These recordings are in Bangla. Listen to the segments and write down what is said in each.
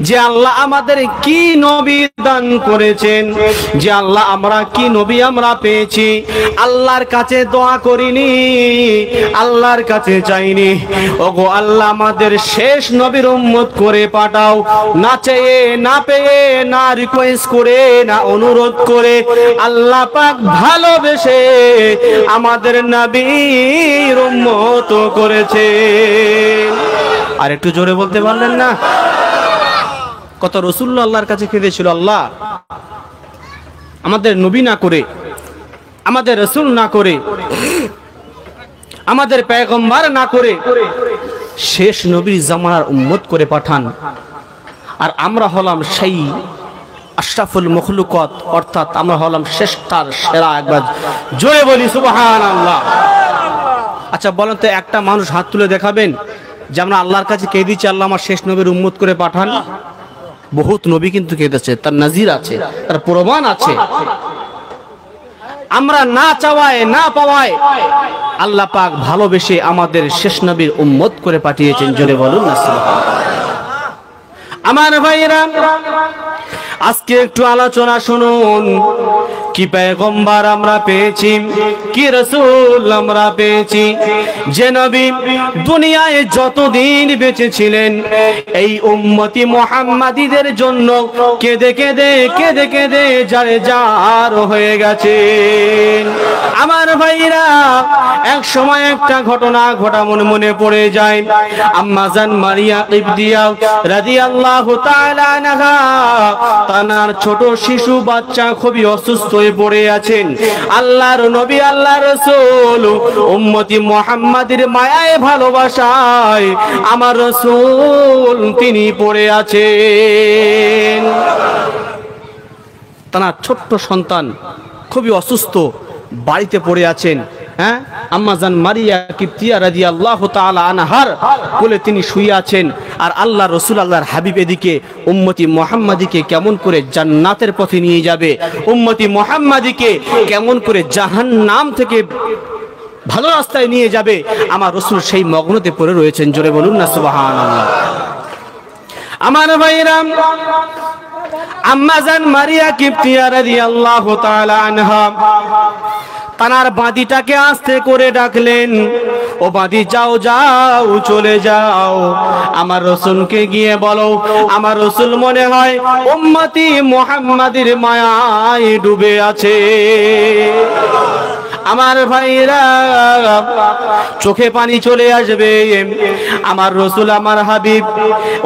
যে আল্লাহ আমাদের কি নবী দান করেছেন, যে আল্লাহ আমরা কি নবী আমরা পেয়েছি। আল্লাহর কাছে দোয়া করিনি, আল্লাহর কাছে চাইনি, ওগো আল্লাহ আমাদের শেষ নবীর উম্মত করে পাঠাও। না চেয়ে, না পেয়ে, না রিকোয়েস্ট করে, না অনুরোধ করে, আল্লাহ পাক ভালোবেসে আমাদের নবীর উম্মত করেছে। আর একটু জোরে বলতে পারলেন না? কত রাসূলুল্লাহ আল্লাহর কাছে কেঁদেছিল, আল্লাহ আমাদের নবী না করে, আমাদের রাসূল না করে, আমাদের পয়গম্বর না করে শেষ নবীর জামানার উম্মত করে পাঠান। আর আমরা হলাম সেই আশরাফুল মখলুকাত, অর্থাৎ আমরা হলাম শ্রেষ্ঠার সেরা। একবার জোরে বলি সুবহানাল্লাহ। আচ্ছা বলেন তো, একটা মানুষ হাত তুলে দেখাবেন যে আমরা আল্লাহর কাছে কেঁদেছি, আল্লাহ আমার শেষ নবীর উম্মত করে পাঠান? বহুত নবী কিন্তু কেঁদেছে, তার নাজির আছে, তার প্রমাণ আছে। আমরা না চাওয়ায়, না পাওয়ায় আল্লাহ পাক ভালোবেসে আমাদের শেষ নবীর উম্মত করে পাঠিয়েছেন। জোরে বলুন না সুবহানাল্লাহ। আমার ভাইরা, আজকে একটু আলোচনা শুনুন। কি পয়গম্বর আমরা পেয়েছি, কি রাসূল আমরা পেয়েছি, যে নবী দুনিয়ায় যতদিন বেঁচে ছিলেন এই উম্মতি মুহাম্মাদীদের জন্য কেঁদে কেঁদে কেঁদে কেঁদে যারে যার হয়ে গেছেন। আমার ভাইরা, এক সময় একটা ঘটনা মনে পড়ে যায়। আম্মা জান মারিয়া কিবতিয়া রাদিয়াল্লাহু তাআলা আনহা, তানার ছোট শিশু বাচ্চা খুবই অসুস্থ হয়ে পড়ে আছেন। আল্লাহর নবী, আল্লাহর রাসূল উম্মতি মুহাম্মাদের মায়ায় ভালোবাসায় আমার রাসূল তিনি পড়ে আছেন। তানার ছোট্ট সন্তান খুবই অসুস্থ, বাড়িতে পড়ে আছেন। হ্যাঁ, আম্মা জান মারিয়া কিবতিয়া রাদিয়াল্লাহু তাআলা আনহার কোলে তিনি শুয়ে আছেন। আর আল্লাহ রাসূল, আল্লাহর হাবিব এদিকে উম্মতি মুহাম্মাদীকে কেমন করে জান্নাতের পথে নিয়ে যাবে, উম্মতি মুহাম্মাদীকে কেমন করে জাহান্নাম থেকে ভালো রাস্তায় নিয়ে যাবে, আমার রাসূল সেই মগ্নতে পড়ে রয়েছেন। জোরে বলুন না সুবহানাল্লাহ। আমার ভাইরা, আম্মা জান মারিয়া কিবতিয়া রাদিয়াল্লাহু তাআলা আনহা তানার বাঁদিটাকে আস্তে করে ডাকলেন, ও বাঁদি যাও যাও, চলে যাও, আমার রাসূলকে গিয়ে বলো আমার রাসূল মনে হয় উম্মতি মুহাম্মাদের মায়ায় ডুবে আছে। আমার ভাইরা, চোখে পানি চলে আসবে। আমার রাসূল, আমার হাবিব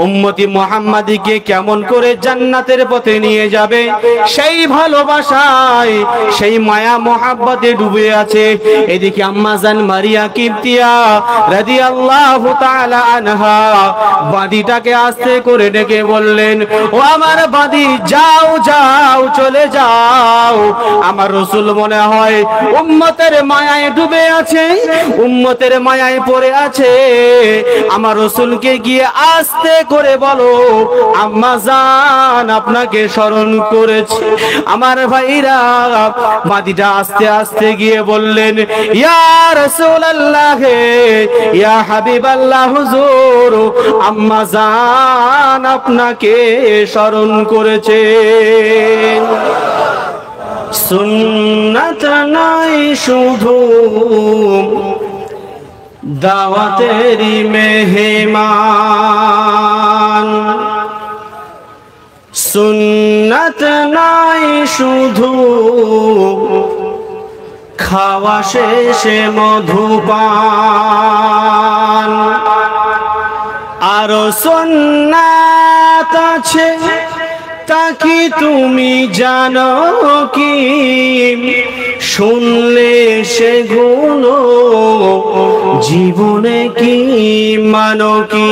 উম্মতি মুহাম্মাদীকে কেমন করে জান্নাতের পথে নিয়ে যাবে, সেই ভালোবাসায়, সেই মায়া মহাব্বতে ডুবে আছে। এদিকে আম্মা জান মারিয়া কিবতিয়া রাদিয়াল্লাহু তাআলা আনহা বাঁদিটাকে আস্তে করে ডেকে বললেন, ও আমার বাঁদি যাও যাও, চলে যাও, আমার রাসূল মনে হয় উম্মতের মায়ায় ডুবে আছে, উম্মতের মায়ায় পড়ে আছে। আমার রাসূলকে গিয়ে আস্তে করে বলো আম্মা জান আপনাকে স্মরণ করেছে। আমার ভাইরা, বাঁদিটা আস্তে আস্তে গিয়ে বললেন, ইয়া রাসূলুল্লাহ, ইয়া হাবিবাল্লাহ, হুজুর আম্মা জান আপনাকে স্মরণ করেছে। সুন্নাত নাই শুধু দাওয়াতেরি মেহমান, সুন্নাত নাই শুধু খাওয়া শেষে মধুপান, আরো সুন্নাত আছে তা কি তুমি জানো কি, শুনলে সেগুলো জীবনে কি মানো কি।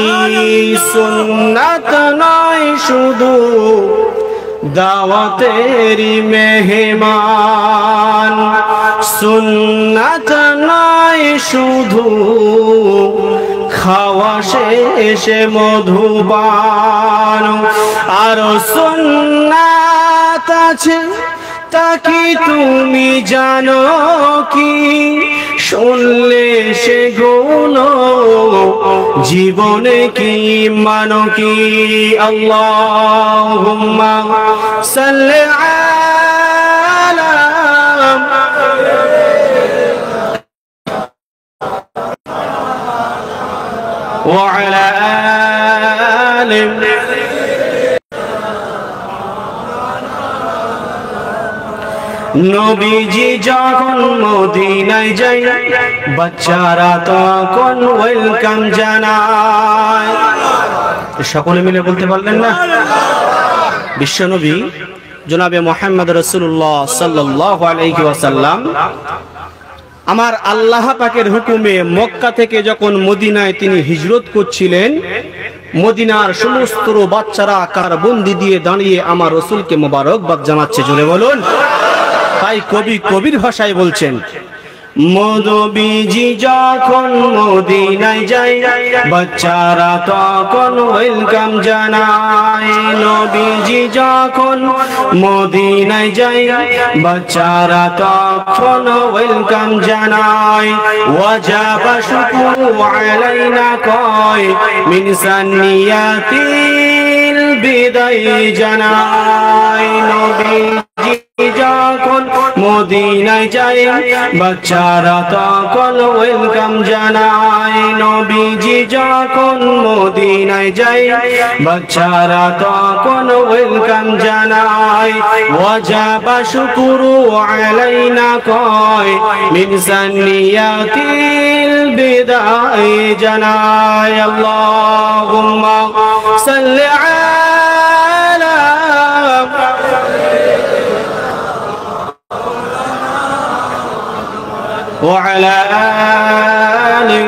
সুন্নাত নয় শুধু দাওয়াতেরি মেহমান, সুন্নাত নয় শুধু খাওয়া শেষে মধুপান, আরো সুন্নাত আছে তা কি তুমি জানো কি, শুনলে সে গুণ জীবনে কি মানো কি আল্লাহুম্মা সাল্লি আলা ওয়া আলা আলি নবীজি যখন মদিনায় যায় বাচ্চারা তখন ওয়েলকাম জানায়। সকলে মিলে বলতে পারলেন না? বিশ্বনবী জনাবে মুহাম্মদ রাসূলুল্লাহ সাল্লাল্লাহু আলাইহি ওয়াসাল্লাম আমার আল্লাহ পাকের হুকুমে মক্কা থেকে যখন মদিনায় তিনি হিজরত করছিলেন, মদিনার সমস্ত বাচ্চারা কারবন্দি দিয়ে দাঁড়িয়ে আমার রাসূলকে মোবারকবাদ জানাচ্ছে। জোরে বলুন। তাই কবি কবির ভাষায় বলছেন, নবীজি যখন মদিনায় যায় বাচ্চারা তখন ওয়েলকাম জানায়। নবীজি যখন মদিনায় যায় বাচ্চারা তখন ওয়েলকাম জানায়। ওয়াজাবা শুকরু আলাইনা কয় মিন সানিয়াতিল বিদায় জানায়। নবীজি যখন মদিনায় যায় বাচ্চারা তখন ওয়েলকাম জানায়। নবীজি যখন মদিনায় যায় বাচ্চারা তখন ওয়েলকাম জানায়। ওয়াজাবা শুকরু আলাইনা কয় মিন সানিয়াতিল বিদায় জানায়। আল্লাহুম্মা সাল্লি আলা وعلى آله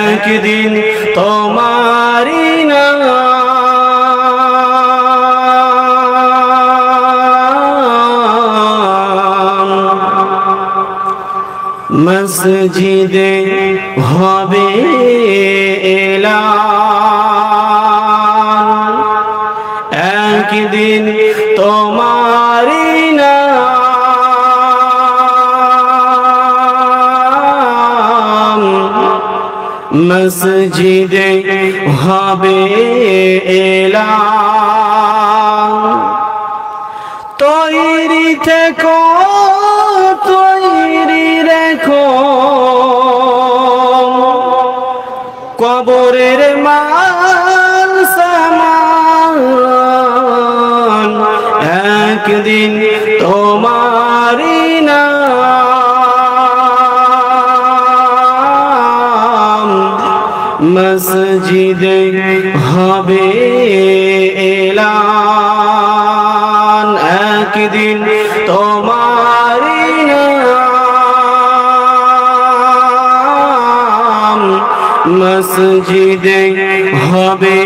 একদিন তোমারি নাম মসজিদে হবে এলান। একদিন তোমারি নাম মসজিদে হবে এলান। তৈরি থেকো তৈরি রেখো কবরের মাল সামান। একদিন তোমারি নাম মসজিদে হবে এলান। একদিন তোমারি নাম মসজিদে হবে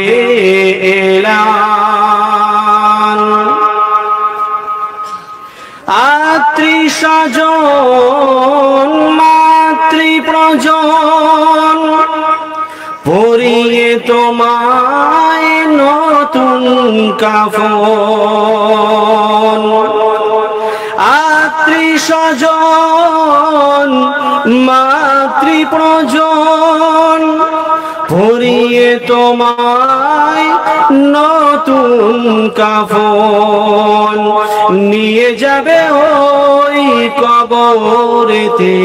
এলান। আত্রী স্বজন মাতৃ প্রজন পরিয়ে তোমায় নতুন কাফন। আত্রী স্বজন মাতৃ প্রজন পরিয়ে তোমায় নতুন কাফন। নিয়ে যাবে ওই কবরেতে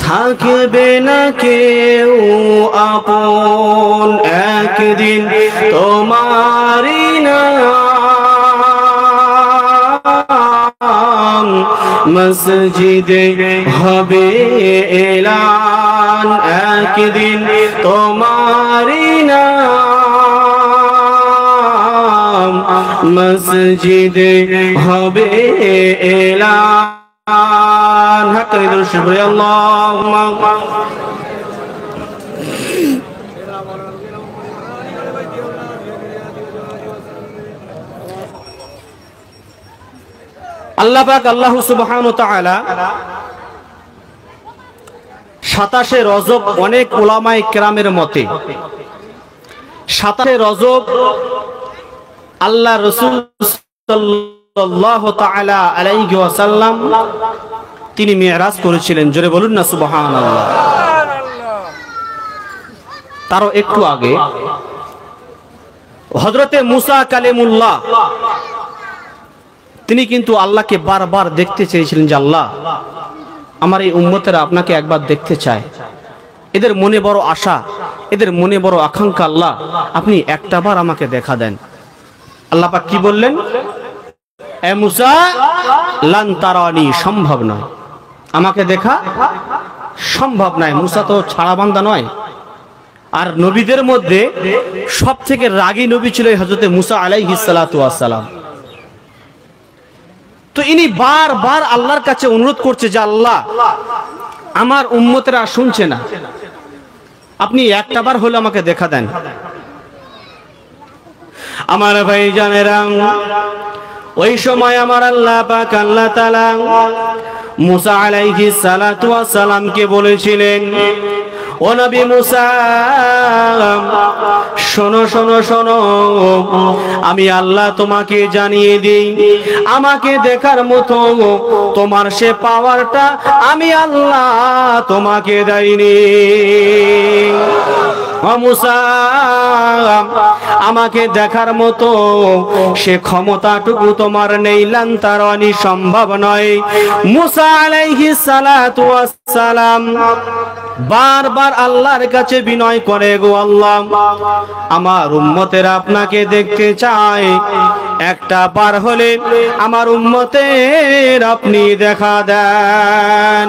থাকবে না কেউ আপন। একদিন তোমারি নাম মসজিদে হবে এলান। একদিন তোমারি নাম মসজিদে হবে এলান। হাক্কানি দুরূদ শরীফ পড়ি আল্লাহুম্মা আল্লাহ পাক আল্লাহ সুবহানাহু ওয়া তাআলা 27 রজব অনেক উলামায়ে কেরামের মতে 27 রজব আল্লাহ রাসূল সাল্লাল্লাহু তাআলা আলাইহি ওয়াসাল্লাম তিনি মিরাজ করেছিলেন, জোরে বলুন না সুবহানাল্লাহ। তারও একটু আগে হযরতে মুসা কালিমুল্লাহ তিনি কিন্তু আল্লাহকে বারবার দেখতে চেয়েছিলেন যে আল্লাহ আমার এই উম্মতেরা আপনাকে একবার দেখতে চায়, এদের মনে বড় আশা, এদের মনে বড় আকাঙ্ক্ষা, আল্লাহ আপনি একটাবার আমাকে দেখা দেন। আল্লাহ পাক কি বললেন? এ মুসা লান তারানি, সম্ভব নয়, আমাকে দেখা সম্ভব নয়। মুসা তো ছাড়া বান্দা নয়। আর নবীদের মধ্যে সবথেকে রাগী নবী ছিল হযরতে মুসা আলাইহিস সালাতু ওয়াস সালাম। তো ইনি বারবার আল্লাহর কাছে অনুরোধ করছে যে আল্লাহ আমার উম্মতেরা শুনছে না, আপনি একটাবার হলে আমাকে দেখা দেন। আমার ভাই জানেরা, ওই সময় আমার আল্লাহ পাক আল্লাহ তাআলা মুসা আলাইহিস সালাতু ওয়াস সালামকে বলেছিলেন, ও নবী মুসা শোনো শোনো শোনো, আমি আল্লাহ তোমাকে জানিয়ে দিই, আমাকে দেখার মতো তোমার সে পাওয়ারটা আমি আল্লাহ তোমাকে দেইনি। ও মুসা আমাকে দেখার মতো সে ক্ষমতাটুকু তোমার নেই, লান তারানি, সম্ভব নয়। মুসা আলাইহিস সালাতু ওয়াস সালাম বারবার আল্লাহর কাছে বিনয় করে, গো আল্লাহ আমার উম্মতেরা আপনাকে দেখতে চায়, একটা বার হলে আমার উম্মতের আপনি দেখা দেন।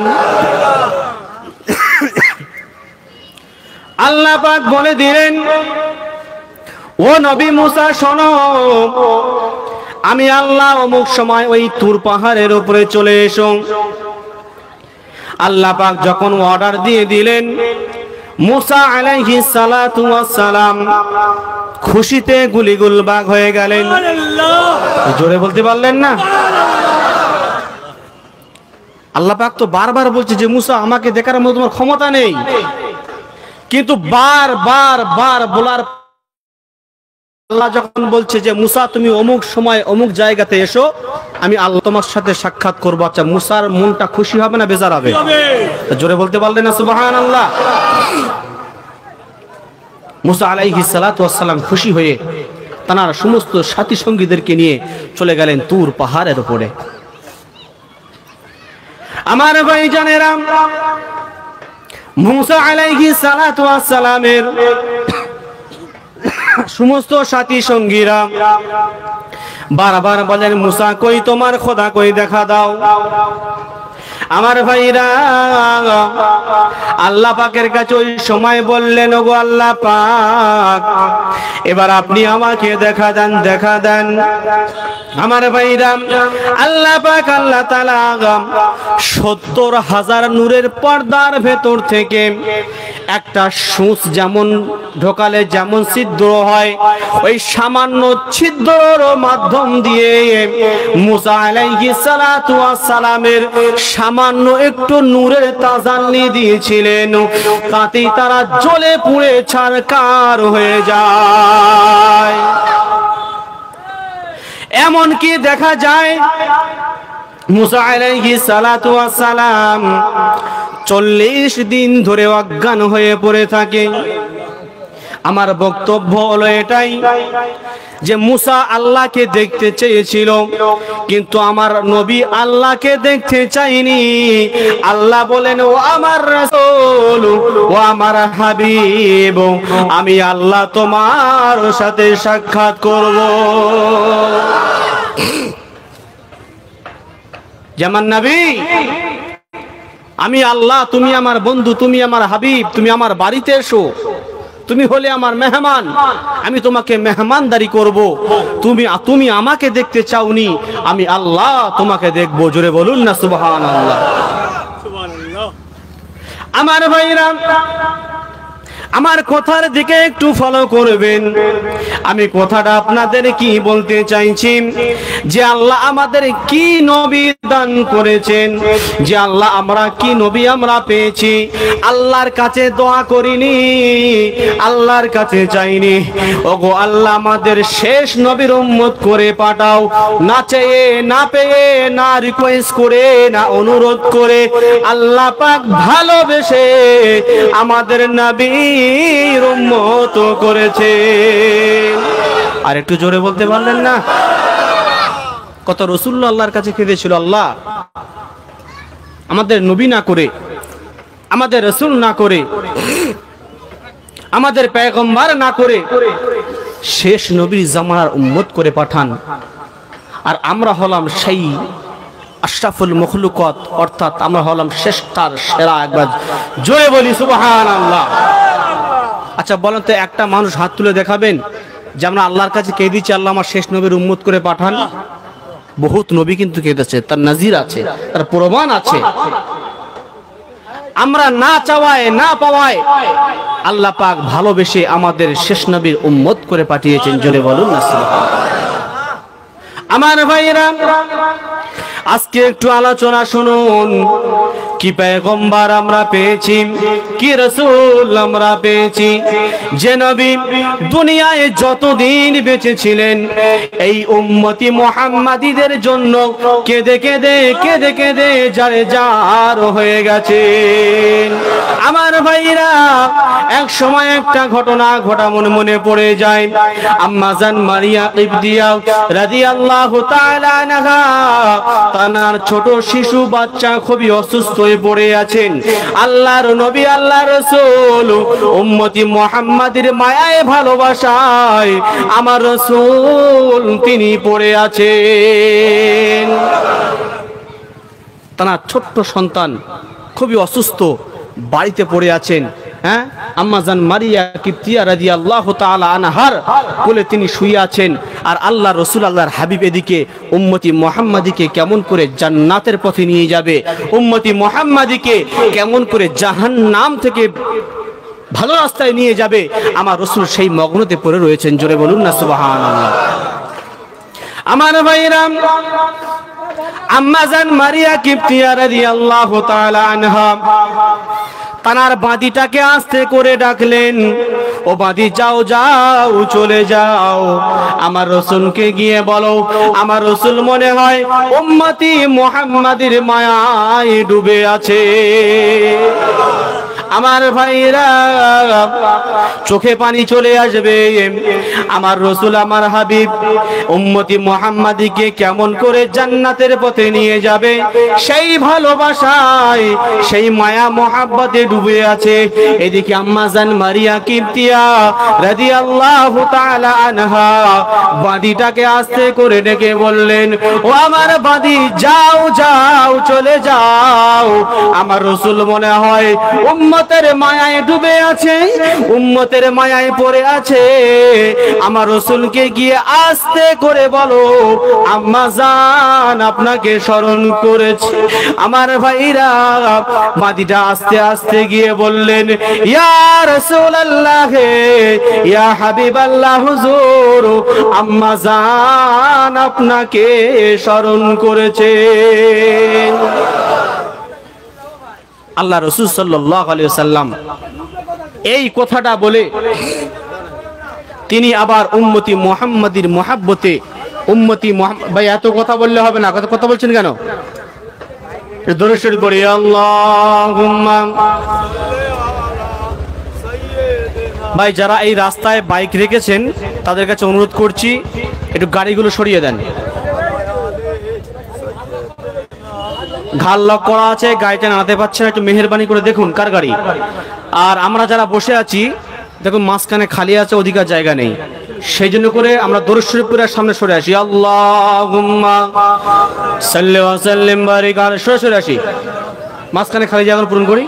আল্লাহ পাক বলে দিলেন, ও নবী মুসা শোনো, আমি আল্লাহ অমুক সময় ওই তুর পাহাড়ের উপরে চলে এসো। আল্লাহ পাক যখন অর্ডার দিয়ে দিলেন, মুসা আলাইহিস সালাতু ওয়াস সালাম খুশিতে গুলিগুলবাগ হয়ে গেলেন। জোরে বলতে পারলেন না? আল্লাহ পাক তো বারবার বলছে যে মুসা আমাকে দেখার মতো তোমার ক্ষমতা নেই, কিন্তু বারবার বলার আল্লাহ যখন বলছে যে মুসা তুমি অমুক সময় অমুক জায়গাতে এসো, আমি আল্লাহ তোমার সাথে সাক্ষাৎ করবো। আচ্ছা মুসার মনটা খুশি হবে না বেজার হবে? জোরে বলতে পারলেন না সুবহানাল্লাহ? মুসা আলাইহিস সালাতু ওয়াস সালাম খুশি হয়ে তার সমস্ত সাথী সঙ্গীদেরকে নিয়ে চলে গেলেন তুর পাহাড়ের উপরে। আমার ভাই জানেরা, মুসা আলাইহিস সালাতু ওয়াস সালামের সমস্ত সাথী সঙ্গীরা বারবার বলেন, মুসা কই তোমার খোদা কই, দেখা দাও। আমার ভাইরা আল্লাহ পাকের কাছে ওই সময় বললেন, ওগো আল্লাহ পাক এবার আপনি আমাকে দেখা দেন, দেখা দেন। আমার ভাইরা আল্লাহ পাক আল্লাহ তাআলা ৭০,০০০ নূরের পর্দার ভেতর থেকে একটা সূচ যেমন ঢোকালে যেমন ছিদ্র হয়, ওই সামান্য ছিদ্রর মাধ্যম দিয়ে মুসা আলাইহিস সালাতু ওয়াস সালামের সামান্য একটু নূরের তাজাল্লি দিয়েছিলেন, তাতেই তারা জ্বলে পুড়ে ছারখার হয়ে যায়। এমন কি দেখা যায় মুসা আলাইহিস সালাতু ওয়াস সালাম ৪০ দিন ধরে অজ্ঞান হয়ে পড়ে থাকে। আমার বক্তব্য হলো এটাই যে মুসা আল্লাহকে দেখতে চেয়েছিল, কিন্তু আমার নবী আল্লাহকে দেখতে চাইনি। আল্লাহ বলেন, ও আমার রাসূল, ও আমার হাবিব, আমি আল্লাহ তোমার সাথে সাক্ষাৎ করব। যেমন নবী আমি আল্লাহ, তুমি আমার বন্ধু, তুমি আমার হাবিব, তুমি আমার বাড়িতে এসো, তুমি হলে আমার মেহমান, আমি তোমাকে মেহমানদারি করব। তুমি আমাকে দেখতে চাওনি, আমি আল্লাহ তোমাকে দেখবো। জোরে বলুন না সুবহানাল্লাহ। আমার ভাইরা আমার কথার দিকে একটু ফলো করবেন। আমি কথাটা আপনাদের কি বলতে চাইছি, যে আল্লাহ আমাদের কি নবী দান করেছেন, যে আল্লাহ আমরা কি নবী আমরা পেয়েছি। আল্লাহর কাছে দোয়া করিনি, আল্লাহর কাছে চাইনি, ওগো আল্লাহ আমাদের শেষ নবীর উম্মত করে পাঠাও। না চেয়ে, না পেয়ে, না রিকোয়েস্ট করে, না অনুরোধ করে, আল্লাহ পাক ভালোবেসে আমাদের নবীর উম্মত করেছে। আর একটু জোরে বলতে পারলেন না? কত রাসূলুল্লাহ আল্লাহর কাছে কেঁদেছিল, আল্লাহ আমাদের নবী না করে, আমাদের রাসূল না করে, আমাদের পয়গম্বর না করে শেষ নবীর জামানার উম্মত করে পাঠান। আর আমরা হলাম সেই আশরাফুল মখলুকাত, অর্থাৎ আমরা হলাম শ্রেষ্ঠর সেরা। একবার জোরে বলি সুবহানাল্লাহ। আচ্ছা বলেন তো, একটা মানুষ হাত তুলে দেখাবেন যে আমরা আল্লাহর কাছে কে দিচ্ছি আল্লাহ আমার শেষ নবীর উম্মত করে পাঠান? বহুত নবী কিন্তু কেঁদেছে, তার নাজির আছে, তার প্রমাণ আছে। আমরা না চাওয়ায়, না পাওয়ায় আল্লাহ পাক ভালোবেসে আমাদের শেষ নবীর উম্মত করে পাঠিয়েছেন। জোরে বলুন না সুবহানাল্লাহ। আমার ভাইরা, আজকে একটু আলোচনা শুনুন। কি পয়গম্বর আমরা পেয়েছি, কি রাসূল আমরা পেয়েছি, যে নবী দুনিয়ায় যতদিন বেঁচে ছিলেন এই উম্মতি মুহাম্মাদীদের জন্য কেঁদে কেঁদে কেঁদে কেঁদে জারে জার হয়ে গেছেন। আমার ভাইরা, এক সময় একটা ঘটনা মনে পড়ে যায়। আম্মা জান মারিয়া কিবতিয়া রাদিয়াল্লাহু তাআলা আনহা, তার ছোট শিশু বাচ্চা খুবই অসুস্থ হয়ে পড়ে আছেন। আল্লাহর নবী, আল্লাহর রাসূল উম্মতি মুহাম্মাদের মায়ায় ভালোবাসায় আমার রাসূল তিনি পড়ে আছেন। তার ছোট্ট সন্তান খুবই অসুস্থ, বাড়িতে পড়ে আছেন। হ্যাঁ, আম্মা জান মারিয়া কিবতিয়া রাদিয়াল্লাহু তাআলা আনহার কোলে তিনি শুয়ে আছেন। আর আল্লাহ রাসূল, আল্লাহর হাবিব এদিকে উম্মতি মুহাম্মাদীকে কেমন করে জান্নাতের পথে নিয়ে যাবে, উম্মতি মুহাম্মাদীকে কেমন করে জাহান্নাম থেকে ভালো রাস্তায় নিয়ে যাবে, আমার রাসূল সেই মগ্নতে পড়ে রয়েছেন। জোরে বলুন না সুবহানাল্লাহ। আমার ভাইরা, আম্মা জান মারিয়া কিবতিয়া রাদিয়াল্লাহু তাআলা আনহা তানার বাঁদিটাকে আস্তে করে ডাকলেন, ও বাঁদি যাও যাও, চলে যাও, আমার রাসূলকে গিয়ে বলো আমার রাসূল মনে হয় উম্মতি মুহাম্মাদের মায়ায় ডুবে আছে। আমার ভাইরা, চোখে পানি চলে আসবে। আমার রাসূল, আমার হাবিব উম্মতি মুহাম্মাদীকে কেমন করে জান্নাতের পথে নিয়ে যাবে, সেই ভালোবাসায়, সেই মায়া মহাব্বতে ডুবে আছে। এদিকে আম্মা জান মারিয়া কিবতিয়া রাদিয়াল্লাহু তাআলা আনহা বাঁদিটাকে আস্তে করে ডেকে বললেন, ও আমার বাঁদি যাও যাও, চলে যাও, আমার রাসূল মনে হয় উম্মতের মায়ায় ডুবে আছে, উম্মতের মায়ায় পড়ে আছে। আমার রাসূলকে গিয়ে আস্তে করে বলো আম্মা জান আপনাকে স্মরণ করেছে। আমার ভাইরা, বাঁদিটা আস্তে আস্তে গিয়ে বললেন, ইয়া রাসূলুল্লাহ, ইয়া হাবিবাল্লাহ, হুজুর আম্মা জান আপনাকে স্মরণ করেছে। আল্লাহ রাসূল সাল্লাল্লাহু আলাইহি ওয়াসাল্লাম এই কথাটা বলে তিনি আবার উম্মতি মুহাম্মাদীর মহব্বতে, উম্মতি মুহাম্মদ, ভাই এত কথা বললে হবে না, কথা বলছেন কেন? দরুদ শরীফ পড়ি, আল্লাহুম্মা। ভাই যারা এই রাস্তায় বাইক রেখেছেন তাদের কাছে অনুরোধ করছি একটু গাড়িগুলো সরিয়ে দেন। ঘাল লক করা আছে, গাড়িটা নাড়াতে পারছে না, একটু মেহেরবানি করে দেখুন কার গাড়ি। আর আমরা যারা বসে আছি দেখুন মাঝখানে খালি আছে, অধিকার জায়গা নেই, সেই জন্য করে আমরা দরুদ শরীফ পড়ে সামনে সরে আসি। আল্লাহুম্মা সাল্লি ওয়া সাল্লিম বারিক আলা, সরে আসি, মাঝখানে খালি জায়গা পূরণ করি।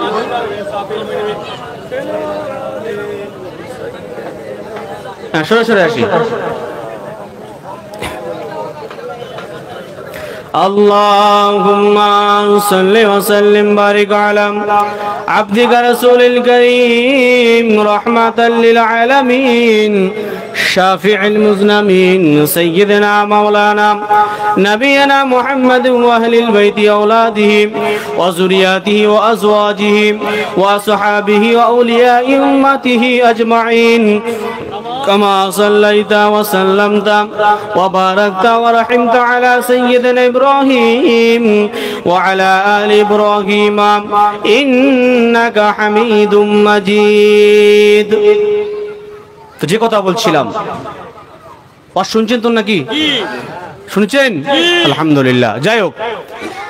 হ্যাঁ, সরে আসি। اللهم صل وسلم بارك على عبدك رسول الكريم رحمة للعالمين شافع المذنبين سيدنا مولانا نبينا محمد وأهل البيت أولاده وذرياته وأزواجه وأصحابه وأولياء أمته أجمعين كما صليت وسلمت وباركت ورحمت على سيدنا إبراهيم وعلى آل إبراهيم إنك حميد مجيد তো যে কথা বলছিলাম শুনছেন তো নাকি শুনছেন আলহামদুলিল্লাহ যাই হোক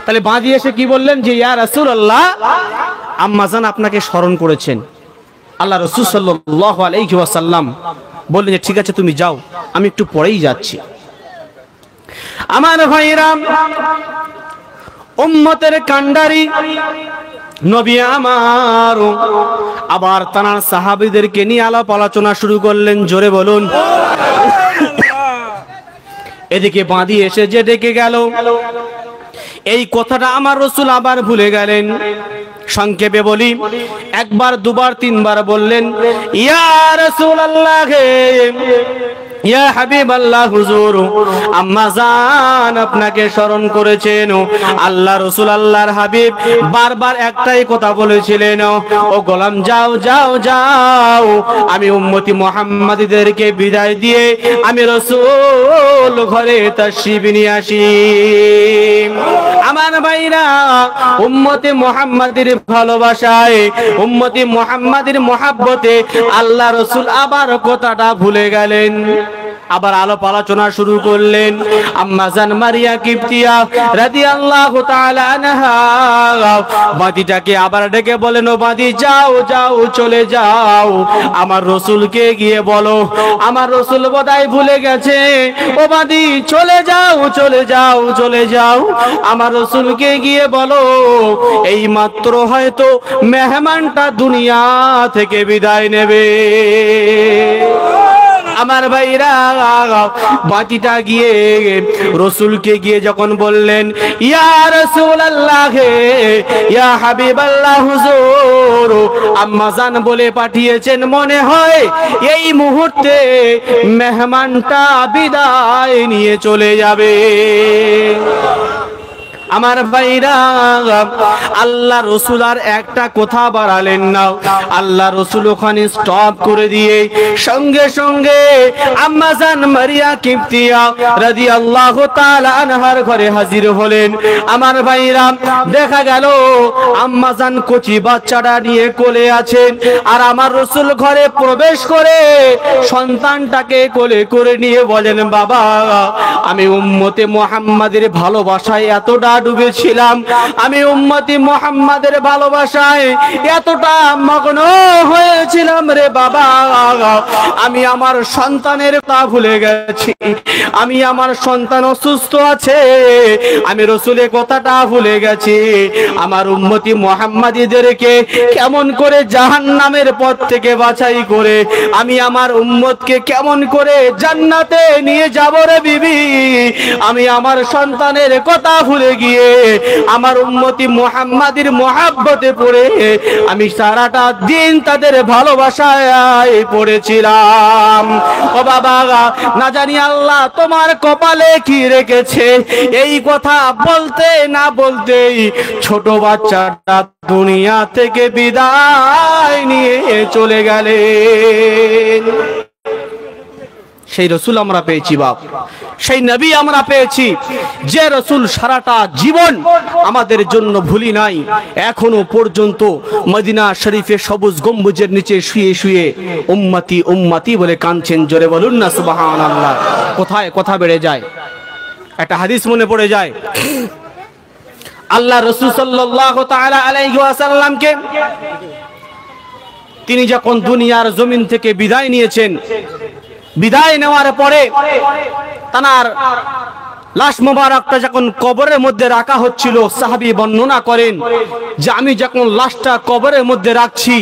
তাহলে বাঁধি এসে কি বললেন যে ইয়া রাসূলুল্লাহ আম্মাজান আপনাকে স্মরণ করেছেন আল্লাহ রাসূল সাল্লাল্লাহু আলাইহি ওয়াসাল্লাম বললেন যে ঠিক আছে তুমি যাও আমি একটু পরেই যাচ্ছি আমার ভাইরা উম্মতের কান্ডারি নবী আমার আবার তার সাহাবীদেরকে নিয়ে আলাপ আলোচনা শুরু করলেন জোরে বলুন এদিকে বাঁধি এসে যে ডেকে গেল এই কথাটা আমার রাসূল আবার ভুলে গেলেন সংক্ষেপে বলি একবার দুবার তিনবার বললেন ইয়া রাসূলুল্লাহ ইয়া হাবিবাল্লাহ হুজুর আম্মা জান আপনাকে স্মরণ করেছেন আল্লাহ রাসূল আল্লাহর হাবিব বারবার একটাই কথা বলেছিলেন ও গোলাম যাও যাও যাও আমি উম্মতি মুহাম্মাদীদেরকে বিদায় দিয়ে আমি রাসূল ঘরে তাশরীফ নিয়ে আসি আমার ভাইরা উম্মতি মুহাম্মাদীর ভালোবাসায় উম্মতি মুহাম্মাদীর মহব্বতে আল্লাহ রাসূল আবার কথাটা ভুলে গেলেন আবার আলাপ আলোচনা শুরু করলেন আম্মা জান মারিয়া কিবতিয়া রাদিয়াল্লাহু তাআলা আনহা বাদীটাকে আবার ডেকে বলেন ও বাদী যাও যাও চলে যাও আমার রাসূলকে গিয়ে বলো আমার রাসূল বোধহয় ভুলে গেছে ও বাদী চলে যাও চলে যাও চলে যাও আমার রাসূলকে গিয়ে বলো এই মাত্র হয়তো মেহমানটা দুনিয়া থেকে বিদায় নেবে আমার ভাইরা বাতিটা গিয়ে রাসূলকে গিয়ে যখন বললেন ইয়া রাসূলুল্লাহ ইয়া হাবিবাল্লাহ হুজুর আম্মা জান বলে পাঠিয়েছেন মনে হয় এই মুহূর্তে মেহমানটা বিদায় নিয়ে চলে যাবে আমার ভাইরা আল্লাহ রাসূল আর একটা কথা বাড়ালেন না আল্লাহ রাসূল ওখানে স্টপ করে দিয়ে সঙ্গে সঙ্গে আম্মা জান মারিয়া কিবতিয়া রাদিয়াল্লাহু তাআলা আনহার ঘরে হাজির হলেন আমার ভাইরা দেখা গেল আম্মা জান কচি বাচ্চাটা নিয়ে কোলে আছেন আর আমার রাসূল ঘরে প্রবেশ করে সন্তানটাকে কোলে করে নিয়ে বলেন বাবা আমি উম্মতে মুহাম্মাদের ভালোবাসায় এতটা ডুবেছিলাম আমি উম্মতি মুহাম্মাদের ভালোবাসায় এতটা মগ্ন হয়েছিলাম রে বাবা আমি আমার সন্তানের কথা ভুলে গেছি আমি আমার সন্তান অসুস্থ আছে আমি রাসূলের কথাটা ভুলে গেছি আমার উম্মতি মুহাম্মাদীদেরকে কেমন করে জাহান্নামের পথ থেকে বাছাই করে আমি আমার উম্মতকে কেমন করে জান্নাতে নিয়ে যাব রে বিবি আমি আমার সন্তানের কথা ভুলে গিয়ে আমার উম্মতি মুহাম্মাদীর মহব্বতে পড়ে আমি সারাটা দিন তাদের ভালোবাসায় পড়েছিলাম ও বাবা না জানি আল্লাহ তোমার কপালে কি রেখেছে এই কথা বলতে না বলতেই ছোট বাচ্চাটা দুনিয়া থেকে বিদায় নিয়ে চলে গেলেন সেই রাসূল আমরা পেয়েছি বাপ সেই নবী আমরা পেয়েছি যে রাসূল সারাটা জীবন আমাদের জন্য ভুলি নাই এখনো পর্যন্ত মদিনা শরীফে সবুজ গম্বুজের নিচে শুয়ে শুয়ে উম্মতি উম্মতি বলে কাঁদছেন জোরে বলুন না সুবহানাল্লাহ কোথায় কথা বেড়ে যায় একটা হাদিস মনে পড়ে যায় আল্লাহ রাসূল সাল্লাল্লাহু তাআলা আলাইহি ওয়াসাল্লামকে তিনি যখন দুনিয়ার জমিন থেকে বিদায় নিয়েছেন বিদায় নেওয়ার পরে তার লাশ মোবারকটা যখন কবরের মধ্যে রাখা হচ্ছিল সাহাবী বর্ণনা করেন যে আমি যখন লাশটা কবরের মধ্যে রাখছি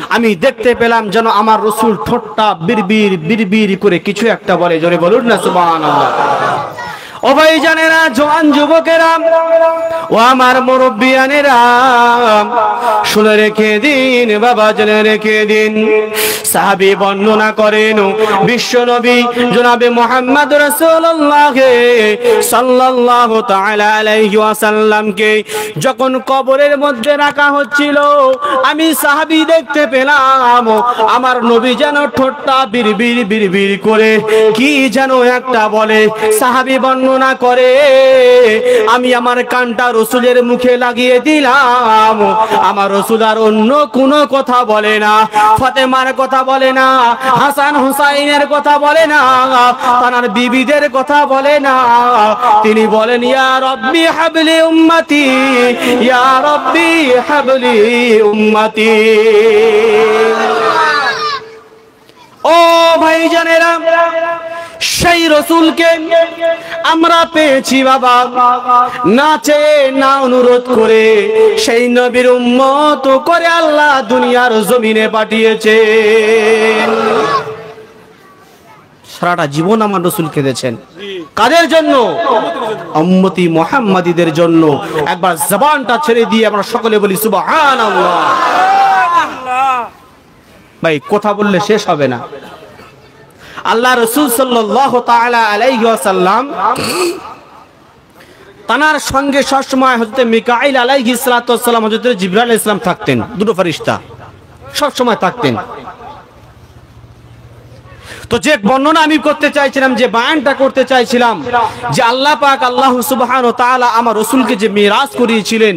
আমি দেখতে পেলাম যেন আমার রাসূল ঠোঁটটা বিড়বিড় বিড়বিড় করে কিছু একটা বলে জোরে বলুন না সুবহানাল্লাহ ও ভাইজানেরা, জওয়ান যুবকেরা, ও আমার মুরব্বিয়ানেরা, শুনে রেখে দিন বাবা, জেনে রেখে দিন। সাহাবী বর্ণনা করেন বিশ্ব নবী জনাবে মুহাম্মদ রাসূলুল্লাহ সাল্লাল্লাহু তাআলা আলাইহি ওয়াসাল্লামকে যখন কবরের মধ্যে রাখা হচ্ছিল, আমি সাহাবী দেখতে পেলাম আমার নবী যেন ঠোঁটটা বিড়বিড় বিড়বিড় করে কি যেন একটা বলে। সাহাবী বর্ণনা করে, আমি আমার কানটা রাসূলের মুখে লাগিয়ে দিলাম। আমার রাসূল আর অন্য কোনো কথা বলে না, ফাতেমার কথা বলে না, হাসান হুসাইনের কথা বলে না, তার বিবিদের কথা বলে না। তিনি বলেন, ইয়া রব্বি হাবলি উম্মতি, ইয়া রব্বি হাবলি উম্মতি। ও ভাইজানেরা, সেই রসুলকে আমরা পেয়েছি বাবা, না চেয়ে না অনুরোধ করে, সেই নবীর উম্মত করে আল্লাহ দুনিয়ার জমিনে পাঠিয়েছে। সারাটা জীবন আমার রসুল কেঁদেছেন, কাদের জন্য? উম্মতি মুহাম্মাদীদের জন্য। একবার জবানটা ছেড়ে দিয়ে আমরা সকলে বলি সুবহানাল্লাহ। ভাই, কথা বললে শেষ হবে না। আল্লাহ রাসূল সাল্লাল্লাহু তাআলা আলাইহি ওয়াসাল্লাম, তানার সঙ্গে সবসময় হযরত মিকাঈল আলাইহিস সালাতু ওয়াস সালাম, হযরত জিবরাইল আলাইহিস সালাম থাকতেন। দুটো ফেরেশতা সবসময় থাকতেন। তো যে বর্ণনা আমি করতে চাইছিলাম, যে বয়ানটা করতে চাইছিলাম, যে আল্লাহ পাক আল্লাহ সুবহানাহু ওয়া তাআলা আমার রাসূলকে যে মিরাজ করিয়েছিলেন,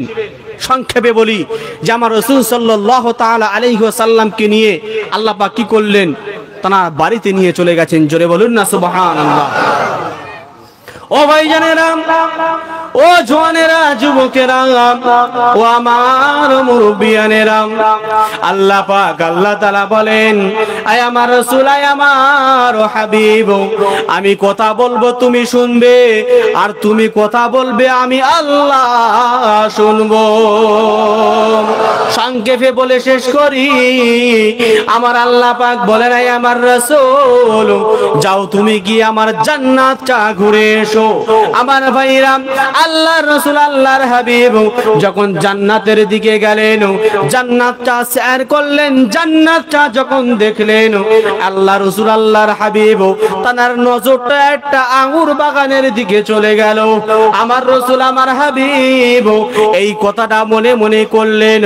সংক্ষেপে বলি যে আমার রাসূল সাল্লাল্লাহু তাআলা আলাইহি ওয়াসাল্লামকে নিয়ে আল্লাহ পাক কি করলেন? তার বাড়িতে নিয়ে চলে গেছেন। জোরে বলুন না সুবহানাল্লাহ। ও ভাইজানেরা, ও জওয়ানেরা, যুবকেরা, ও আমার মুরব্বিয়ানেরা, আল্লাহ পাক আল্লাহ তাআলা বলেন, আয় আমার রাসূল, আয় আমার হাবিব, আমি কথা বলবো তুমি শুনবে, আর তুমি কথা বলবে আমি আল্লাহ শুনবো। সংক্ষেপে বলে শেষ করি, আমার আল্লাহ পাক বলেন, আয় আমার রাসূল, যাও তুমি গিয়ে আমার জান্নাতটা ঘুরে এসো। আমার ভাইরা, আল্লাহর রাসূল আল্লাহর হাবিব যখন জান্নাতের দিকে গেলেন, জান্নাতটা সৈর করলেন, জান্নাতটা যখন দেখলেন, আল্লাহর রাসূল আল্লাহর হাবিব তার নজরটা একটা আঙ্গুর বাগানের দিকে চলে গেল। আমার রাসূল আমার হাবিব এই কথাটা মনে মনে করলেন,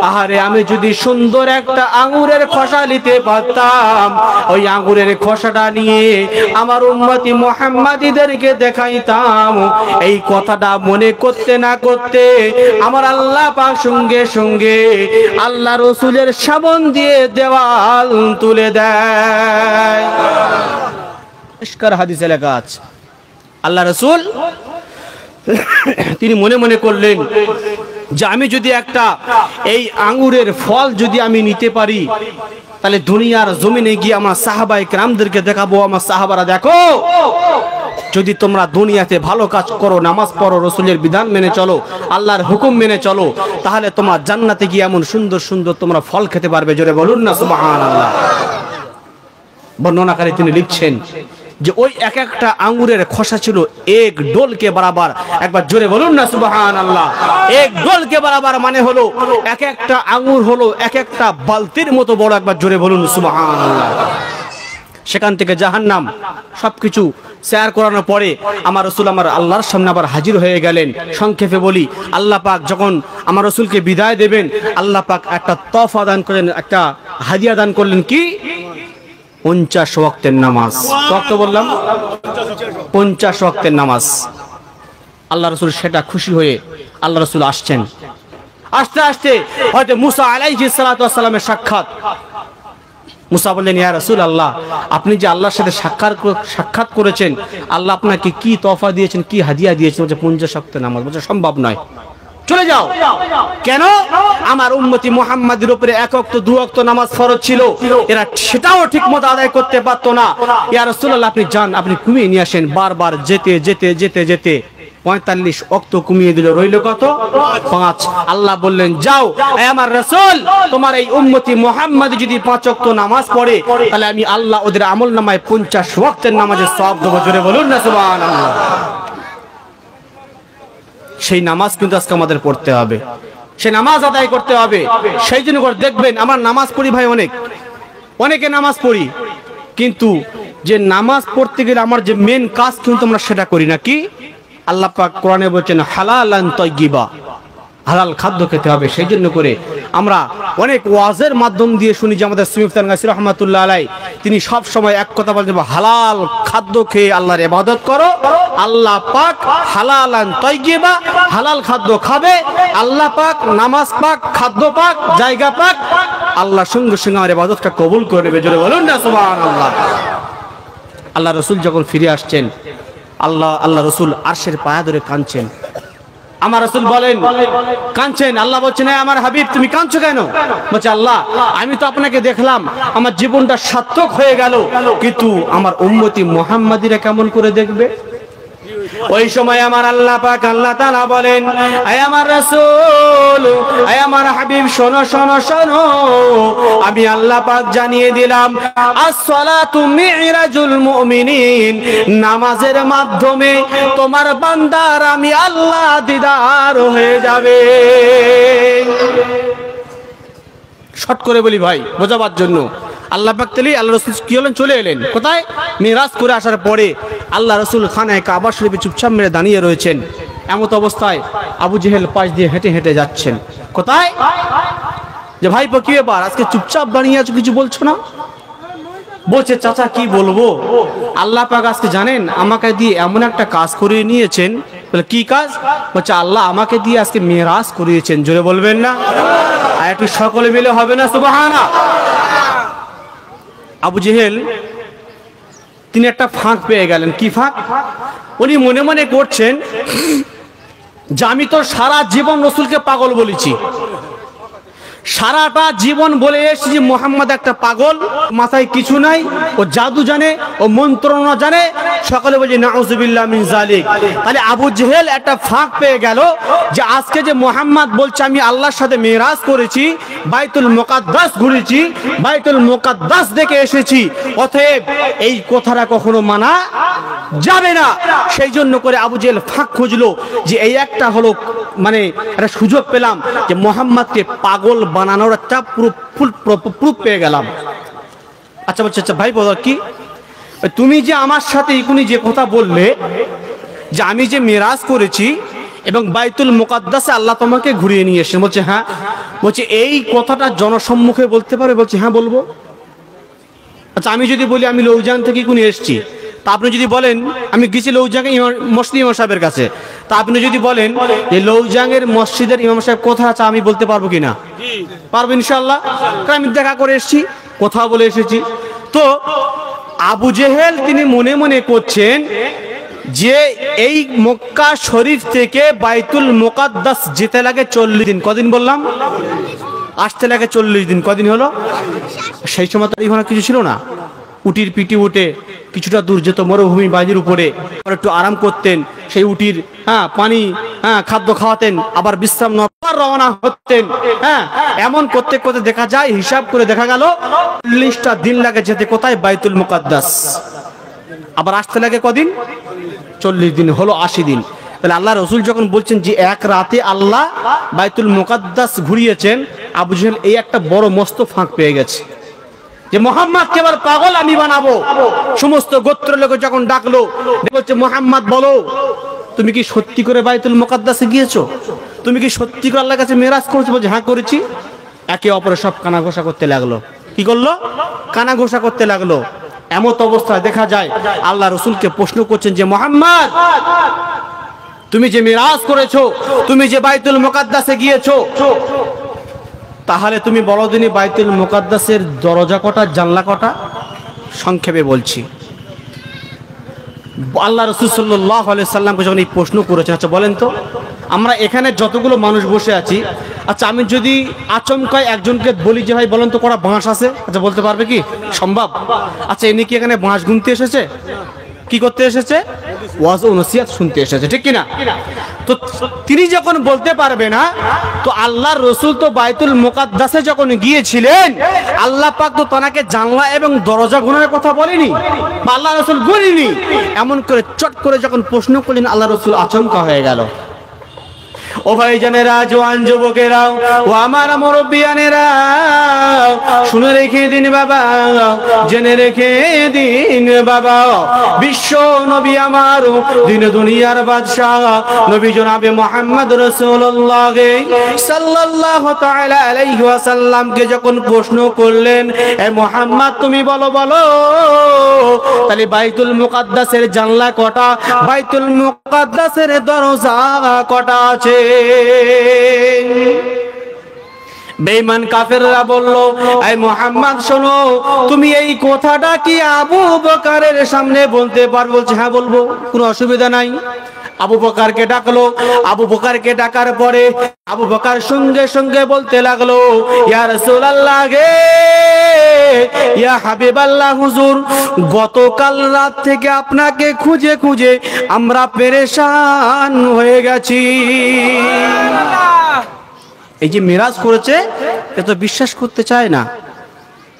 আহারে, আমি যদি সুন্দর একটা আঙ্গুরের খোসা নিতে পারতাম, ওই আঙ্গুরের খোসাটা নিয়ে আমার উম্মতি মুহাম্মাদীদেরকে দেখাইতাম। এই কথাটা মনে করতে না করতে আমার আল্লাহ পাক সঙ্গে সঙ্গে আল্লাহ রাসূলের সাবন দিয়ে দেওয়াল তুলে দেয়। পরিষ্কার হাদিসে লেখা আছে, আল্লাহ রাসূল তিনি মনে মনে করলেন যে আমি যদি একটা এই আঙ্গুরের ফল যদি আমি নিতে পারি, তাহলে দুনিয়ার জমিনে গিয়ে আমার সাহাবায়ে কেরামদেরকে দেখাবো, আমার সাহাবারা দেখো, যদি তোমরা দুনিয়াতে ভালো কাজ করো, নামাজ পড়ো, রাসূলের বিধান মেনে চলো, আল্লাহর হুকুম মেনে চলো, তাহলে তোমার জান্নাতে গিয়ে এমন সুন্দর সুন্দর তোমরা ফল খেতে পারবে। জোরে বলুন না সুবহানাল্লাহ। বর্ণনাকারী তিনি লিখছেন যে ওই এক একটা আঙ্গুরের খোসা ছিল এক ডোলকে বরাবর। একবার জোরে বলুন না সুবহানাল্লাহ। এক ডোলকে বরাবর মানে হলো এক একটা আঙ্গুর হলো এক একটা বালতির মতো বড়। একবার জোরে বলুন সুবহানাল্লাহ। সেখান থেকে জাহান্নাম সবকিছু শেয়ার করানোর পরে আমার রাসূল আমার আল্লাহর সামনে আবার হাজির হয়ে গেলেন। সংক্ষেপে বলি, আল্লাহ পাক যখন আমার রাসূলকে বিদায় দেবেন, আল্লাহ পাক একটা তোহফা দান করলেন, একটা হাদিয়া দান করলেন। কি? 50 ওয়াক্তের নামাজ। কত বললাম? 50 ওয়াক্তের নামাজ। আল্লাহ রাসূল সেটা খুশি হয়ে আল্লাহ রাসূল আসছেন। আস্তে আস্তে হয়তো মুসা আলাইহিস সালাতু ওয়াস সালামের সাক্ষাৎ। মুসা বললেন, ইয়া রাসূলুল্লাহ, আপনি যে আল্লাহর সাথে সাক্ষাৎ করেছেন, আল্লাহ আপনাকে কি তোহফা দিয়েছেন, কি হাদিয়া দিয়েছেন? বলছে 50 ওয়াক্তের নামাজ। বলছে সম্ভব নয়, চলে যাও। কেন? আমার উম্মতি মুহাম্মাদের উপরে 1 ওয়াক্ত 2 ওয়াক্ত নামাজ ফরজ ছিল, এরা সেটাও ঠিকমতো আদায় করতে পারতো না। ইয়া রাসূলুল্লাহ, আপনি যান, আপনি কমিয়ে নিয়ে আসেন। বারবার যেতে যেতে যেতে যেতে 45 ওয়াক্ত কমিয়ে দিল, রইল কত? 5। আল্লাহ বললেন, যাও আমার রাসূল, তোমার এই উম্মতি মুহাম্মাদ যদি 5 ওয়াক্ত নামাজ পড়ে, তাহলে আমি আল্লাহ ওদের আমলনামায় 50 ওয়াক্তের নামাজের সওয়াব দেব। জোরে বলুন না সুবহানাল্লাহ। সেই নামাজ কিন্তু আজকে আমাদের পড়তে হবে, সেই নামাজ আদায় করতে হবে। সেই জন্য করে দেখবেন আমরা নামাজ পড়ি ভাই, অনেকে নামাজ পড়ি, কিন্তু যে নামাজ পড়তে গেলে আমার যে মেন কাজ কিন্তু আমরা সেটা করি না। কি আল্লাহ পাক কোরআনে বলছেন হালালান তাইয়্যিবা, হালাল খাদ্য খেতে হবে। সেই জন্য করে আমরা অনেক ওয়াজের মাধ্যম দিয়ে শুনি যে আমাদের সুমিফতান গাছি রহমাতুল্লাহ আলাই তিনি সব সময় এক কথা বলছেন, হালাল খাদ্য খেয়ে আল্লাহর ইবাদত করো, আল্লাহ পাক হালালান তাইয়্যিবা, হালাল খাদ্য খাবে, আল্লাহ পাক নামাজ পাক, খাদ্য পাক, জায়গা পাক, আল্লাহর সঙ্গে সঙ্গে আমার ইবাদতটা কবুল করে নেবে। জোরে বলুন না সুবহানাল্লাহ। আল্লাহ রাসূল যখন ফিরে আসছেন, আল্লাহ রাসূল আরশের পায়া ধরে কাঁদছেন। আমার রাসূল বলেন কাঁদছেন, আল্লাহ বলছেন আমার হাবিব তুমি কাঁদছো কেন? বলছে আল্লাহ আমি তো আপনাকে দেখলাম, আমার জীবনটা সার্থক হয়ে গেল, কিন্তু আমার উম্মতি মুহাম্মাদিরা কেমন করে দেখবে? ওই সময় আমার আল্লাহ পাক আল্লাহ তাআলা বলেন, আয় আমার রাসূল, আয় আমার হাবিব শোনো শোনো শোনো, আমি আল্লাহ পাক জানিয়ে দিলাম as-salatu mi'rajul mu'minin, নামাজের মাধ্যমে তোমার বান্দার আমি আল্লাহ দিদার হয়ে যাবে। শর্ট করে বলি ভাই বোঝাবার জন্য, আল্লাহ পাক তাআলা আল্লাহ রাসূল কি হলেন, চলে এলেন কোথায়? মিরাজ করে আসার পরে আল্লাহ রাসূল খানায় কাবা শরীফে চুপচাপ মেরে দাঁড়িয়ে রয়েছেন। এমত অবস্থায় আবু জেহেল পাশ দিয়ে হেঁটে হেঁটে যাচ্ছেন। কোথায়? যে ভাইপো কি ব্যাপার, আজকে চুপচাপ দাঁড়িয়ে আছো, কিছু বলছো না? বলছে চাচা কি বলবো, আল্লাহ পাক আজকে জানেন আমাকে দিয়ে এমন একটা কাজ করিয়ে নিয়েছেন। বলে কি কাজ? বলছে আল্লাহ আমাকে দিয়ে আজকে মিরাজ করিয়েছেন। জোরে বলবেন না? আর একটু সকলে মিলে হবে না সুবহানাল্লাহ। আবু জেহেল তিনি একটা ফাঁক পেয়ে গেলেন। কি ফাঁক? উনি মনে মনে করছেন যে আমি তো সারা জীবন রাসূলকে পাগল বলেছি, সারাটা জীবন বলে এসেছি যে মুহাম্মদ একটা পাগল, মাথায় কিছু নাই, ও জাদু জানে, ও মন্ত্রণা জানে। সকলে বলছে নাউযুবিল্লাহ মিন যালিক। তাহলে আবু জেহেল একটা ফাঁক পেয়ে গেল যে আজকে যে মুহাম্মদ বলছে আমি আল্লাহর সাথে মেরাজ করেছি, বাইতুল মুকাদ্দাস ঘুরেছি, বাইতুল মুকাদ্দাস দেখে এসেছি, অতএব এই কথাটা কখনো মানা যাবে না। সেই জন্য করে আবু জেহেল ফাঁক খুঁজলো যে এই একটা হলো মানে একটা সুযোগ পেলাম যে মুহাম্মদকে পাগল বানানোর একটা প্রুফ পেয়ে গেলাম। আচ্ছা বলছে আচ্ছা ভাই বলো কি, তুমি যে আমার সাথে এখনই যে কথা বললে যে আমি যে মেরাজ করেছি এবং বাইতুল মুকাদ্দাসে আল্লাহ তোমাকে ঘুরিয়ে নিয়ে এসেছেন, বলছে হ্যাঁ। বলছে এই কথাটা জনসম্মুখে বলতে পারে? বলছে হ্যাঁ বলবো। আচ্ছা আমি যদি বলি আমি লৌজান থেকে এখনই এসেছি, তা আপনি যদি বলেন আমি গেছি লৌজাঙ্গে মসজিদ ইমাম সাহেবের কাছে, তা আপনি যদি বলেন যে লৌজাঙ্গের মসজিদের ইমাম সাহেব কোথায় আছে, আমি বলতে পারবো কিনা? পারবো ইনশাআল্লাহ, কারণ আমি দেখা করে এসেছি, কথা বলে এসেছি। তো আবু জেহেল তিনি মনে মনে করছেন যে এই মক্কা শরীফ থেকে বাইতুল মুকাদ্দাস যেতে লাগে 40 দিন। কদিন বললাম? আসতে লাগে 40 দিন। কদিন হলো? সেই সময় তো এখানে কিছু ছিল না, উটির পিঠে উঠে কিছুটা দূর যেত মরুভূমি বাজির উপরে, একটু আরাম করতেন, সেই উটির পানি খাদ্য খাওয়াতেন, আবার বিশ্রাম নেওয়ার রওনা হতেন। এমন করতে করতে দেখা যায়, হিসাব করে দেখা গেল 40টা দিন লাগে যেতে কোথায়? বাইতুল মুকাদ্দাস। আবার আসতে লাগে কদিন? 40 দিন, হলো 80 দিন। তাহলে আল্লাহ রাসূল যখন বলছেন যে এক রাতে আল্লাহ বাইতুল মুকাদ্দাস ঘুরিয়েছেন, আবু জেহেল এই একটা বড় মস্ত ফাঁক পেয়ে গেছে যে মুহাম্মদকে এবার পাগল আমি বানাবো। সমস্ত গোত্র লোক যখন ডাকলো, বলছে মুহাম্মদ বলো তুমি কি সত্যি করে বাইতুল মুকাদ্দাসে গিয়েছো? তুমি কি সত্যি করে আল্লাহর কাছে মেরাজ করেছো? বলছে হ্যাঁ করেছি। একে অপরের সব কানা ঘোষা করতে লাগলো। কি করলো? কানা ঘোষা করতে লাগলো। এমত অবস্থায় দেখা যায় আল্লাহ রাসূলকে প্রশ্ন করছেন যে মুহাম্মদ তুমি যে মেরাজ করেছো, তুমি যে বাইতুল মুকাদ্দাসে গিয়েছো, তাহলে তুমি বলো দিনি বাইতুল মুকাদ্দাসের দরজা কটা, জানলা কটা? সংক্ষেপে বলছি। আল্লাহ রাসূল সাল্লাল্লাহু আলাইহি সাল্লামকে যখন এই প্রশ্ন করেছেন, আচ্ছা বলেন তো আমরা এখানে যতগুলো মানুষ বসে আছি, আচ্ছা আমি যদি আচমকায় একজনকে বলি যে ভাই বলেন তো কটা বাঁশ আছে, আচ্ছা বলতে পারবে কি? সম্ভব? আচ্ছা এনে কি এখানে বাঁশ গুনতে এসেছে? কি করতে এসেছে? ওয়াজ ও নসিহত শুনতে এসেছে, ঠিক কিনা? তো তিনি যখন বলতে পারবে না, তো আল্লাহর রাসূল তো বাইতুল মুকাদ্দাসে যখন গিয়েছিলেন, আল্লাহ পাক তো তাকে জানলা এবং দরজা গুনার কথা বলেনি, বা আল্লাহ রাসূল গুনেনি। এমন করে চট করে যখন প্রশ্ন করলেন, আল্লাহ রাসূল আচমকা হয়ে গেল। ও ভাইজানেরা, জওয়ান যুবকেরা, ও আমার মুরব্বিয়ানেরা, শুনে রেখে দিন বাবা, জেনে রেখে দিন বাবা, বিশ্ব নবী আমার, দিন দুনিয়ার বাদশাহ নবী জনাবে মুহাম্মদ রাসূলুল্লাহ সাল্লাল্লাহু তাআলা আলাইহি ওয়াসাল্লামকে যখন প্রশ্ন করলেন, এ মুহাম্মদ তুমি বলো বলো, তাহলে বাইতুল মুকাদ্দাসের জানলা কটা, বাইতুল মুকাদ্দাসের দরজা কটা আছে? বেঈমান কাফেররা বলল, এই মুহাম্মদ শোনো, তুমি এই কথাটা কি আবু বকরের সামনে বলতে পারবো? হ্যাঁ বলবো, কোনো অসুবিধা নাই। আবু বকরকে ডাকলো। আবু বকরকে ডাকার পরে আবু বকর সঙ্গে সঙ্গে বলতে লাগলো, ইয়া রাসূলুল্লাহ গে, ইয়া হাবিবাল্লাহ হুজুর, গতকাল রাত থেকে আপনাকে খুঁজে খুঁজে আমরা পেরেশান হয়ে গেছি। এই যে মিরাজ করেছে, এ তো বিশ্বাস করতে চায় না।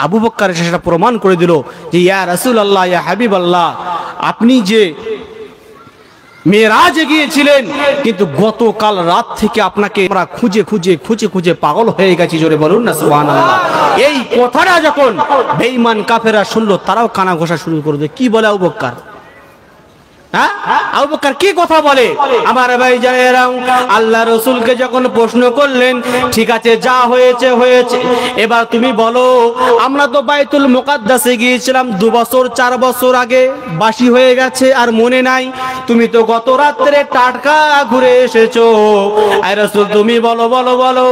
আবু বকর সেটা প্রমাণ করে দিল যে ইয়া রাসূলুল্লাহ, ইয়া হাবিবাল্লাহ, আপনি যে মেরাজে গিয়েছিলেন, কিন্তু গতকাল রাত থেকে আপনাকে আমরা খুঁজে খুঁজে খুঁজে খুঁজে পাগল হয়ে গেছি। জোরে বলুন না সুবহানাল্লাহ। এই কথাটা যখন বেঈমান কাফেররা শুনলো, তারাও কানা ঘোষা শুরু করবে। কি বলে আবু বকর? হ্যাঁ, আবু বকর কি কথা বলে? আমার ভাই জানেরা, আল্লাহ রাসূলকে যখন প্রশ্ন করলেন, ঠিক আছে যা হয়েছে হয়েছে, এবার তুমি বলো, আমরা তো বাইতুল মুকাদ্দাসে গিয়েছিলাম 2 বছর 4 বছর আগে, বাসি হয়ে গেছে আর মনে নাই। তুমি তো গত রাত্রে টাটকা ঘুরে এসেছো। আয় রাসূল তুমি বলো বলো বলো,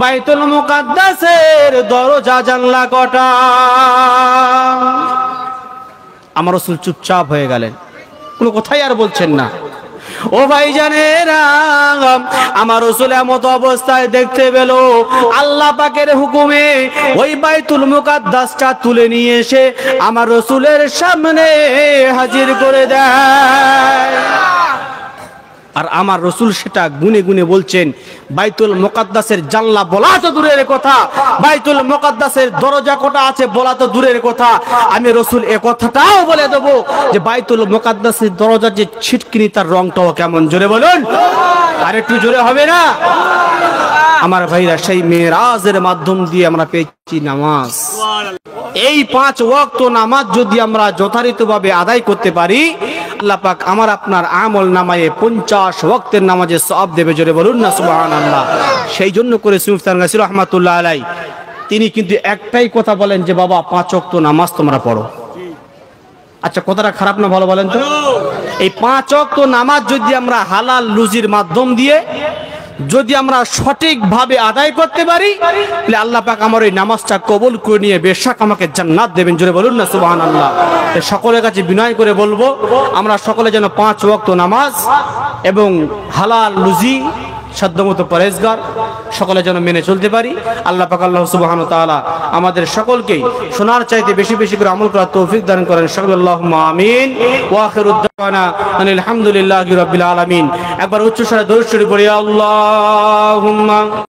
বাইতুল মুকাদ্দাসের দরজা জানলা কটা? আমার রাসূল চুপচাপ হয়ে গেলেন, কোনো কথাই আর বলছেন না। ও ভাইজানেরা, আমার রাসূল এমত অবস্থায় দেখতে পেল, আল্লাহ পাকের হুকুমে ওই বাইতুল মুকাদ্দাসটা তুলে নিয়ে এসে আমার রাসূলের সামনে হাজির করে দেয়। আর আমার রাসূল সেটা গুনে গুনে বলছেন, বাইতুল মুকাদ্দাসের জানলা বলা তো দূরের কথা, বাইতুল মুকাদ্দাসের দরজা কটা আছে বলা তো দূরের কথা, আমি রাসূল এই কথাটাও বলে দেব যে বাইতুল মুকাদ্দাসের দরজার যে ছিটকিনি, তার রংটাও কেমন। জোরে বলুন, আর একটু জোরে হবে না? আমার ভাইরা, সেই মেরাজের মাধ্যম দিয়ে আমরা পেয়েছি নামাজ। এই 5 ওয়াক্ত নামাজ যদি আমরা যথাযথভাবে আদায় করতে পারি, আল্লাহ পাক আমার আপনার আমল নামায়ে 50 ওয়াক্তের নামাজের সওয়াব দেবে। জোরে বলুন না সুবহানাল্লাহ। সেই জন্য করে সুফিয়ান গাসি রাহমাতুল্লাহ আলাই, তিনি কিন্তু একটাই কথা বলেন যে বাবা 5 ওয়াক্ত নামাজ তোমরা পড়ো। আচ্ছা, কথাটা খারাপ না ভালো বলেন তো? এই 5 ওয়াক্ত নামাজ যদি আমরা হালাল রুজির মাধ্যম দিয়ে যদি আমরা সঠিকভাবে আদায় করতে পারি, তাহলে আল্লাহ পাক আমার এই নামাজটা কবুল করে নিয়ে বেশক আমাকে জান্নাত দেবেন। জোরে বলুন না সুবহানাল্লাহ। সকলের কাছে বিনয় করে বলবো, আমরা সকলে যেন 5 ওয়াক্ত নামাজ এবং হালাল রুজি সাধ্যমতো পরেজগার সকলে যেন মেনে চলতে পারি। আল্লাহ পাক আল্লাহ সুবহানাহু ওয়া তাআলা আমাদের সকলকে শোনার চাইতে বেশি বেশি করে আমল করার তৌফিক দান করেন। আল্লাহুম্মা আমিন। ওয়া আখিরুদ দাওয়ানা আলহামদুলিল্লাহি রাব্বিল আলামিন। একবার উচ্চ স্বরে দরুদ শরীফ পড়ি, আল্লাহুম্মা